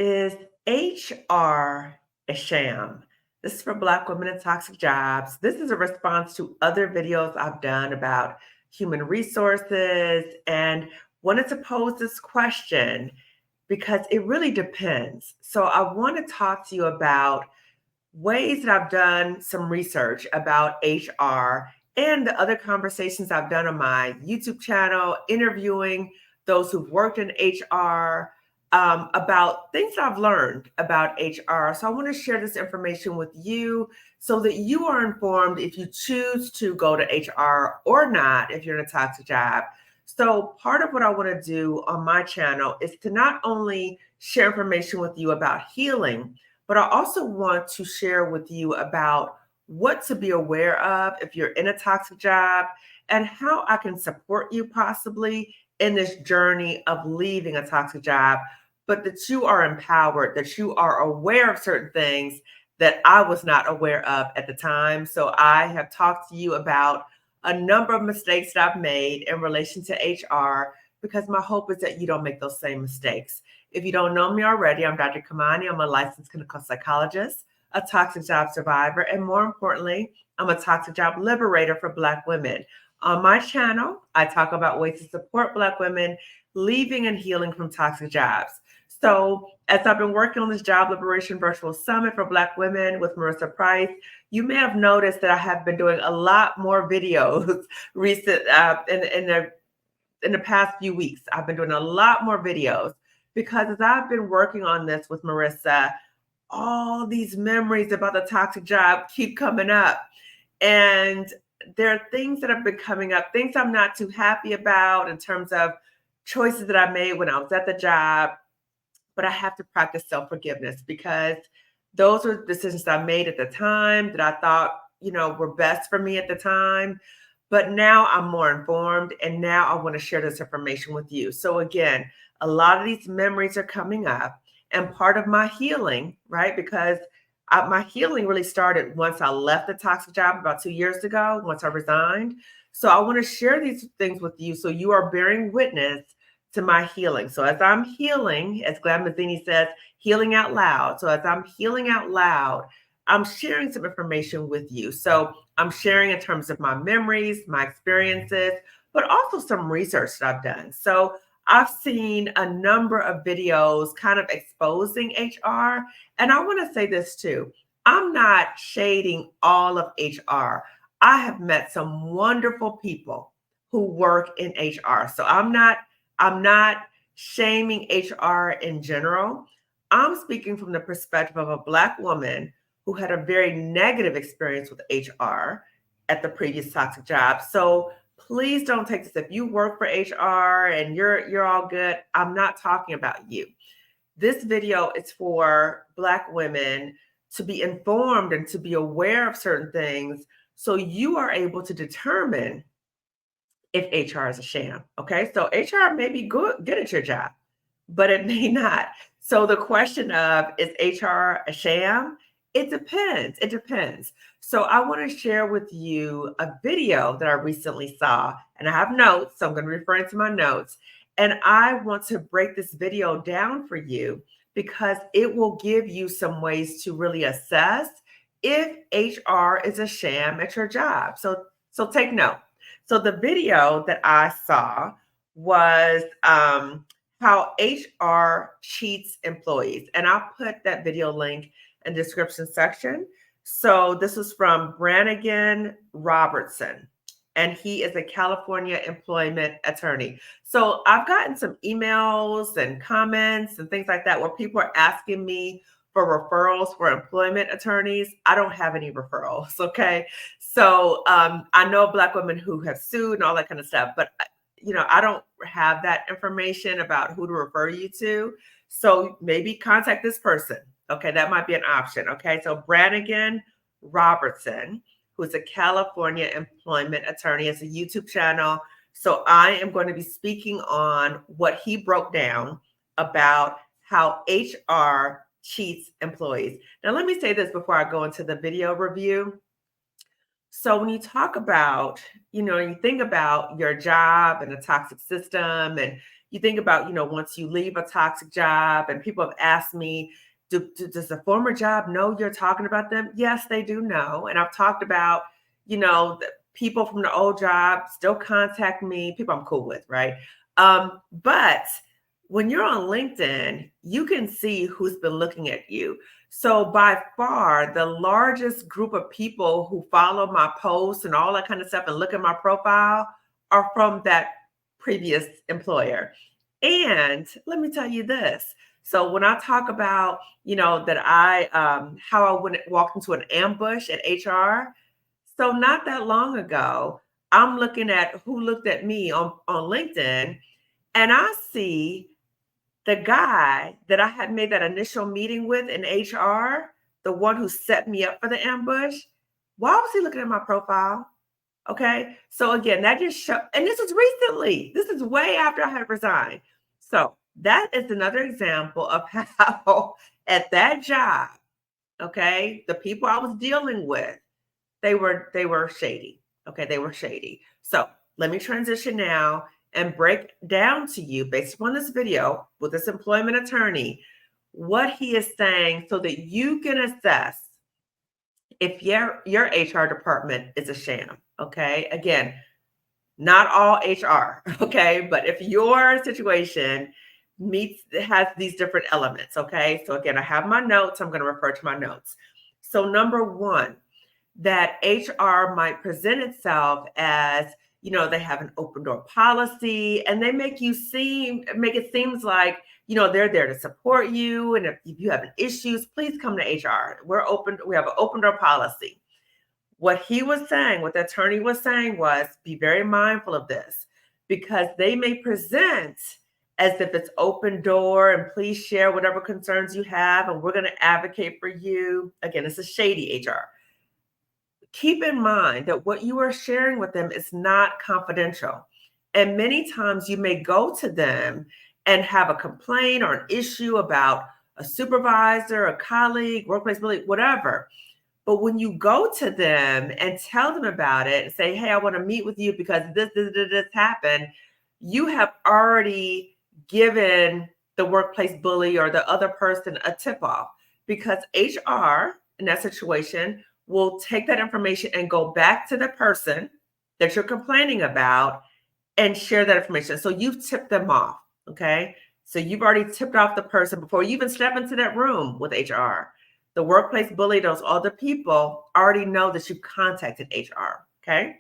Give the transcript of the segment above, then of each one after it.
Is HR a sham? This is for Black women in toxic jobs. This is a response to other videos I've done about human resources and wanted to pose this question because it really depends. So, I want to talk to you about ways that I've done some research about HR and the other conversations I've done on my YouTube channel, interviewing those who've worked in HR, about things that I've learned about HR. So I want to share this information with you so that you are informed if you choose to go to HR or not if you're in a toxic job. So part of what I want to do on my channel is to not only share information with you about healing, but I also want to share with you about what to be aware of if you're in a toxic job and how I can support you possibly in this journey of leaving a toxic job, but that you are empowered, that you are aware of certain things that I was not aware of at the time. So I have talked to you about a number of mistakes that I've made in relation to HR because my hope is that you don't make those same mistakes. If you don't know me already, I'm Dr. Kamani. I'm a licensed clinical psychologist, a toxic job survivor, and more importantly, I'm a toxic job liberator for Black women. On my channel, I talk about ways to support Black women leaving and healing from toxic jobs. So, as I've been working on this Job Liberation Virtual Summit for Black women with Marissa Price, you may have noticed that I have been doing a lot more videos in the past few weeks. I've been doing a lot more videos because as I've been working on this with Marissa, all these memories about the toxic job keep coming up. And there are things that have been coming up, things I'm not too happy about in terms of choices that I made when I was at the job. But I have to practice self-forgiveness because those were decisions I made at the time that I thought, were best for me at the time. But now I'm more informed and now I want to share this information with you. So again, a lot of these memories are coming up and part of my healing, right? Because my healing really started once I left the toxic job about 2 years ago, once I resigned. So I want to share these things with you so you are bearing witness to my healing. So as I'm healing, as Glamazini says, healing out loud. So as I'm healing out loud, I'm sharing some information with you. So I'm sharing in terms of my memories, my experiences, but also some research that I've done. So I've seen a number of videos kind of exposing HR. And I want to say this too. I'm not shading all of HR. I have met some wonderful people who work in HR. So I'm not shaming HR in general. I'm speaking from the perspective of a Black woman who had a very negative experience with HR at the previous toxic job. So please don't take this. If you work for HR and you're all good, I'm not talking about you. This video is for Black women to be informed and to be aware of certain things so you are able to determine if HR is a sham. Okay. So HR may be good at your job, but it may not. So the question of is HR a sham? It depends. It depends. So I want to share with you a video that I recently saw, and I have notes. So I'm going to refer to my notes. And I want to break this video down for you because it will give you some ways to really assess if HR is a sham at your job. So take note. So the video that I saw was how HR cheats employees. And I'll put that video link in the description section. So this was from Brannigan Robertson, and he is a California employment attorney. So I've gotten some emails and comments and things like that where people are asking me for referrals for employment attorneys. I don't have any referrals, okay? So I know Black women who have sued and all that kind of stuff, but I don't have that information about who to refer you to. So maybe contact this person. Okay, that might be an option. Okay, so Brannigan Robertson, who's a California employment attorney, has a YouTube channel. So I am going to be speaking on what he broke down about how HR cheats employees. Now, let me say this before I go into the video review. So when you talk about, you think about your job and a toxic system and, you think about, once you leave a toxic job, and people have asked me, does the former job know you're talking about them? Yes, they do know. And I've talked about, the people from the old job still contact me, people I'm cool with, right? But when you're on LinkedIn, you can see who's been looking at you. So by far, the largest group of people who follow my posts and all that kind of stuff and look at my profile are from that previous employer. And let me tell you this. So when I talk about, that how I walked into an ambush at HR. So not that long ago, I'm looking at who looked at me on LinkedIn, and I see the guy that I had made that initial meeting with in HR, the one who set me up for the ambush. Why was he looking at my profile? Okay. So again, that just show, and this was recently. This is way after I had resigned. So that is another example of how at that job, okay, the people I was dealing with, they were shady. Okay, they were shady. So let me transition now and break down to you, based upon this video with this employment attorney, what he is saying so that you can assess if your HR department is a sham. Okay, again, not all HR, okay, but if your situation has these different elements, okay. So again, I have my notes. I'm going to refer to my notes. So number one, that HR might present itself as, they have an open door policy, and they make it seems like, they're there to support you. And if you have issues, please come to HR. We have an open door policy. What the attorney was saying was, be very mindful of this, because they may present as if it's open door and please share whatever concerns you have, and we're going to advocate for you. Again, it's a shady HR. Keep in mind that what you are sharing with them is not confidential. And many times you may go to them and have a complaint or an issue about a supervisor, a colleague, workplace bully, whatever. But when you go to them and tell them about it and say, hey, I want to meet with you because this happened, you have already given the workplace bully or the other person a tip off, because HR in that situation will take that information and go back to the person that you're complaining about and share that information. So you've tipped them off, okay? So you've already tipped off the person before you even step into that room with HR. The workplace bully, those other people already know that you contacted HR, okay?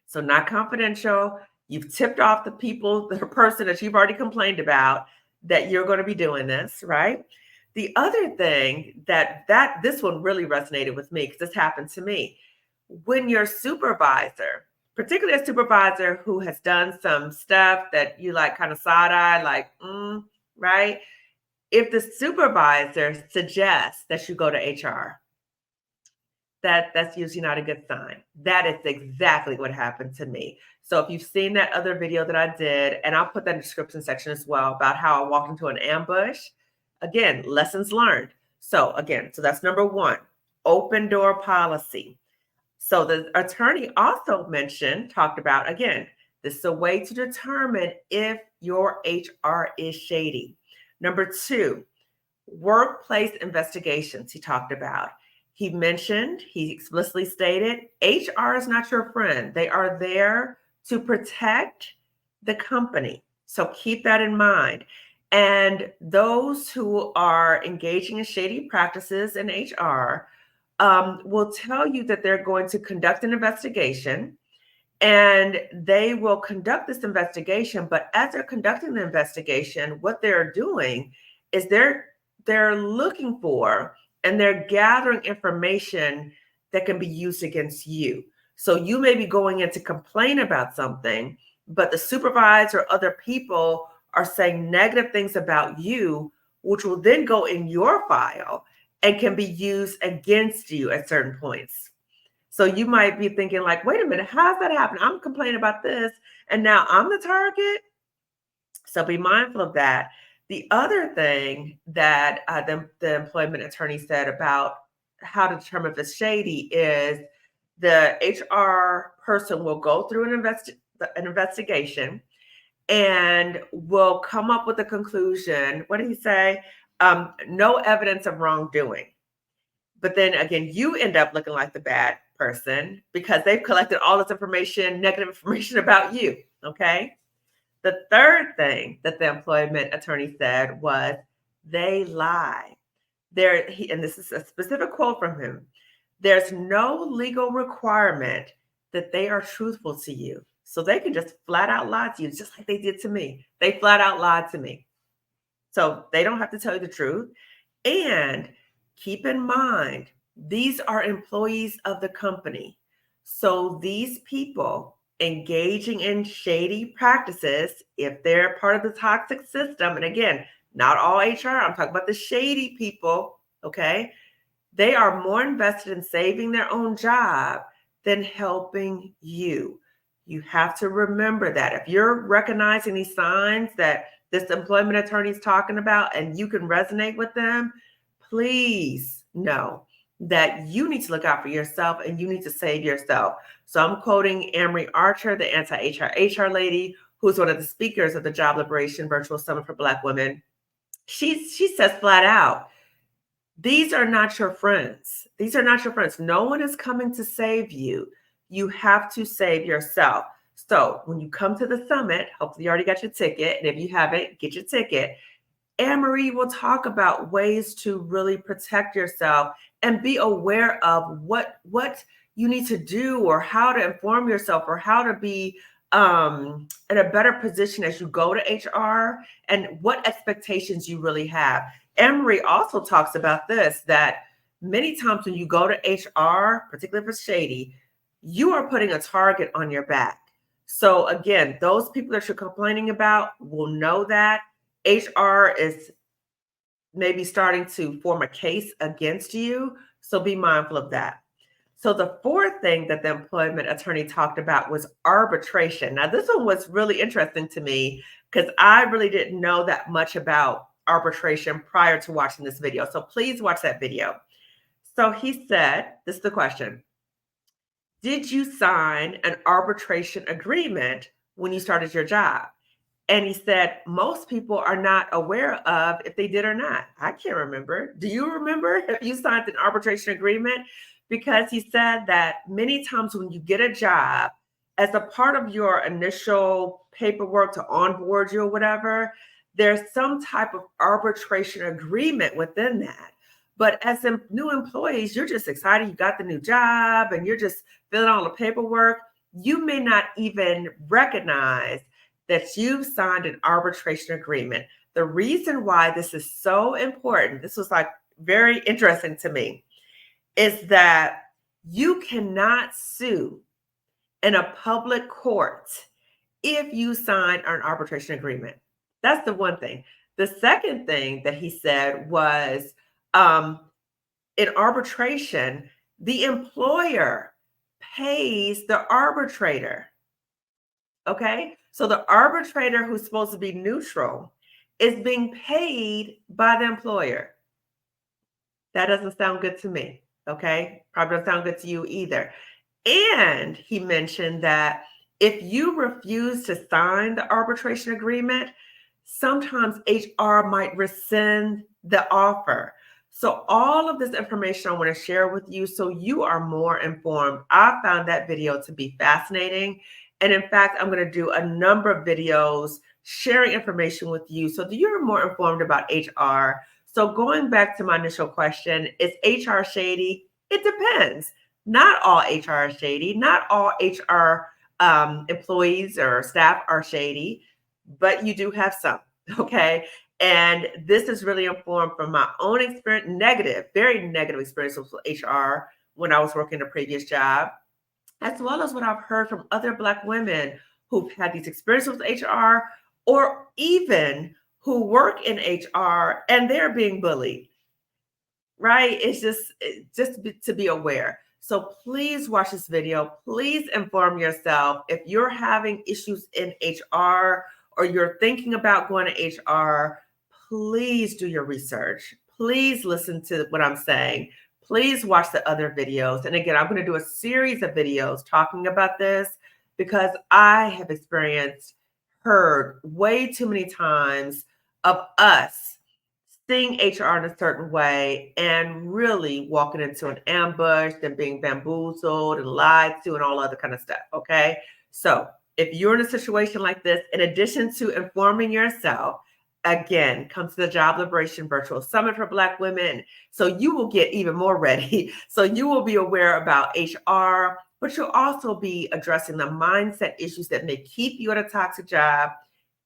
So not confidential. You've tipped off the person that you've already complained about that you're going to be doing this, right? The other thing that this one really resonated with me, because this happened to me. When your supervisor, particularly a supervisor who has done some stuff that you like kind of side eye, like, right? If the supervisor suggests that you go to HR, that's usually not a good sign. That is exactly what happened to me. So if you've seen that other video that I did, and I'll put that in the description section as well, about how I walked into an ambush, again, lessons learned. So that's number one, open door policy. So the attorney also talked about, again, this is a way to determine if your HR is shady. Number two, workplace investigations he talked about. He explicitly stated, HR is not your friend. They are there to protect the company. So keep that in mind. And those who are engaging in shady practices in HR will tell you that they're going to conduct an investigation, and they will conduct this investigation. But as they're conducting the investigation, what they're doing is they're looking for and they're gathering information that can be used against you. So you may be going in to complain about something, but the supervisor or other people are saying negative things about you, which will then go in your file and can be used against you at certain points. So you might be thinking like, wait a minute, how's that happen? I'm complaining about this, and now I'm the target. So be mindful of that. The other thing that the employment attorney said about how to determine if it's shady is the HR person will go through an investigation, and will come up with a conclusion. What did he say? No evidence of wrongdoing. But then again, you end up looking like the bad person because they've collected all this information, negative information about you. Okay. The third thing that the employment attorney said was they lie. And this is a specific quote from him. There's no legal requirement that they are truthful to you. So they can just flat out lie to you, just like they did to me. They flat out lied to me. So they don't have to tell you the truth. And keep in mind, these are employees of the company. So these people engaging in shady practices, if they're part of the toxic system, and again, not all HR, I'm talking about the shady people, okay? They are more invested in saving their own job than helping you. You have to remember that. If you're recognizing these signs that this employment attorney is talking about and you can resonate with them, please know that you need to look out for yourself and you need to save yourself. So I'm quoting Amory Archer, the anti-HR lady, who's one of the speakers of the Job Liberation Virtual Summit for Black Women. She says flat out, these are not your friends. These are not your friends. No one is coming to save you. You have to save yourself. So when you come to the summit, hopefully you already got your ticket. And if you haven't, get your ticket. Anne-Marie will talk about ways to really protect yourself and be aware of what you need to do or how to inform yourself or how to be in a better position as you go to HR and what expectations you really have. Anne-Marie also talks about this, that many times when you go to HR, particularly if it's shady, you are putting a target on your back. So again, those people that you're complaining about will know that. HR is maybe starting to form a case against you. So be mindful of that. So the fourth thing that the employment attorney talked about was arbitration. Now, this one was really interesting to me because I really didn't know that much about arbitration prior to watching this video. So please watch that video. So he said, this is the question. Did you sign an arbitration agreement when you started your job? And he said, most people are not aware of if they did or not. I can't remember. Do you remember if you signed an arbitration agreement? Because he said that many times when you get a job, as a part of your initial paperwork to onboard you or whatever, there's some type of arbitration agreement within that. But as new employees, you're just excited. You got the new job and you're just filling out all the paperwork. You may not even recognize that you've signed an arbitration agreement. The reason why this is so important, this was like very interesting to me, is that you cannot sue in a public court if you sign an arbitration agreement. That's the one thing. The second thing that he said was in arbitration, the employer pays the arbitrator. Okay, so the arbitrator who's supposed to be neutral is being paid by the employer. That doesn't sound good to me. Okay, probably doesn't sound good to you either. And he mentioned that if you refuse to sign the arbitration agreement, sometimes HR might rescind the offer. So all of this information I want to share with you so you are more informed. I found that video to be fascinating. And in fact, I'm going to do a number of videos sharing information with you so that you're more informed about HR. So going back to my initial question, is HR shady? It depends. Not all HR is shady. Not all HR employees or staff are shady, but you do have some, okay? And this is really informed from my own experience, very negative experience with HR when I was working a previous job, as well as what I've heard from other Black women who've had these experiences with HR or even who work in HR and they're being bullied, right? It's just to be aware. So please watch this video. Please inform yourself. If you're having issues in HR or you're thinking about going to HR, please do your research. Please listen to what I'm saying. Please watch the other videos. And again, I'm going to do a series of videos talking about this because I have experienced heard way too many times of us seeing HR in a certain way and really walking into an ambush and being bamboozled and lied to and all other kind of stuff. Okay. So if you're in a situation like this, in addition to informing yourself, again, come to the Job Liberation Virtual Summit for Black women. So you will get even more ready. So you will be aware about HR, but you'll also be addressing the mindset issues that may keep you at a toxic job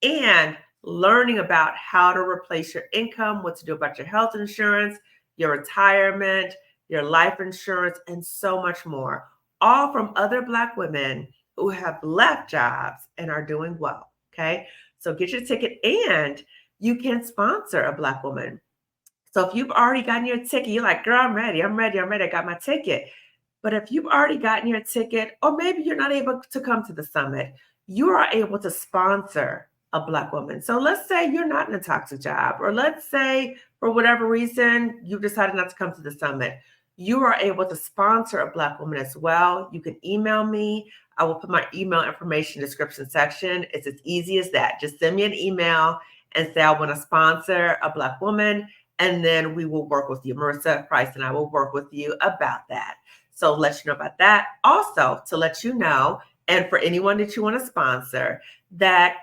and learning about how to replace your income, what to do about your health insurance, your retirement, your life insurance, and so much more, all from other Black women who have left jobs and are doing well. Okay. So get your ticket, and you can sponsor a Black woman. So if you've already gotten your ticket, you're like, girl, I'm ready. I got my ticket. But if you've already gotten your ticket, or maybe you're not able to come to the summit, you are able to sponsor a Black woman. So let's say you're not in a toxic job, or let's say for whatever reason, you've decided not to come to the summit. You are able to sponsor a Black woman as well. You can email me. I will put my email information in the description section. It's as easy as that. Just send me an email and say, I want to sponsor a Black woman. And then we will work with you. Marissa Price and I will work with you about that. So let you know about that. Also, to let you know, and for anyone that you want to sponsor, that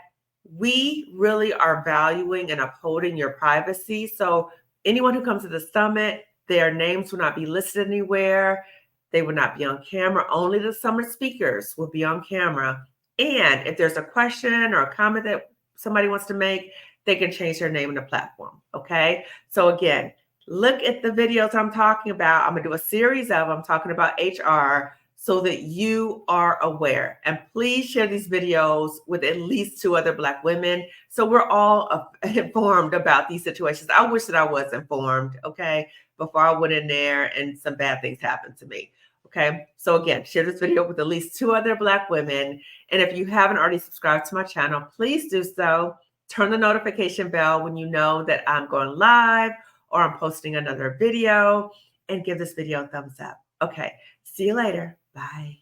we really are valuing and upholding your privacy. So anyone who comes to the summit, their names will not be listed anywhere. They will not be on camera. Only the summit speakers will be on camera. And if there's a question or a comment that somebody wants to make, they can change their name in the platform. Okay. So again, look at the videos I'm talking about. I'm going to do a series of them talking about HR so that you are aware. And please share these videos with at least 2 other Black women so we're all informed about these situations. I wish that I was informed, okay, before I went in there and some bad things happened to me. Okay, so again, share this video with at least 2 other Black women. And if you haven't already subscribed to my channel, please do so. Turn the notification bell when you know that I'm going live or I'm posting another video, and give this video a thumbs up. Okay, see you later. Bye.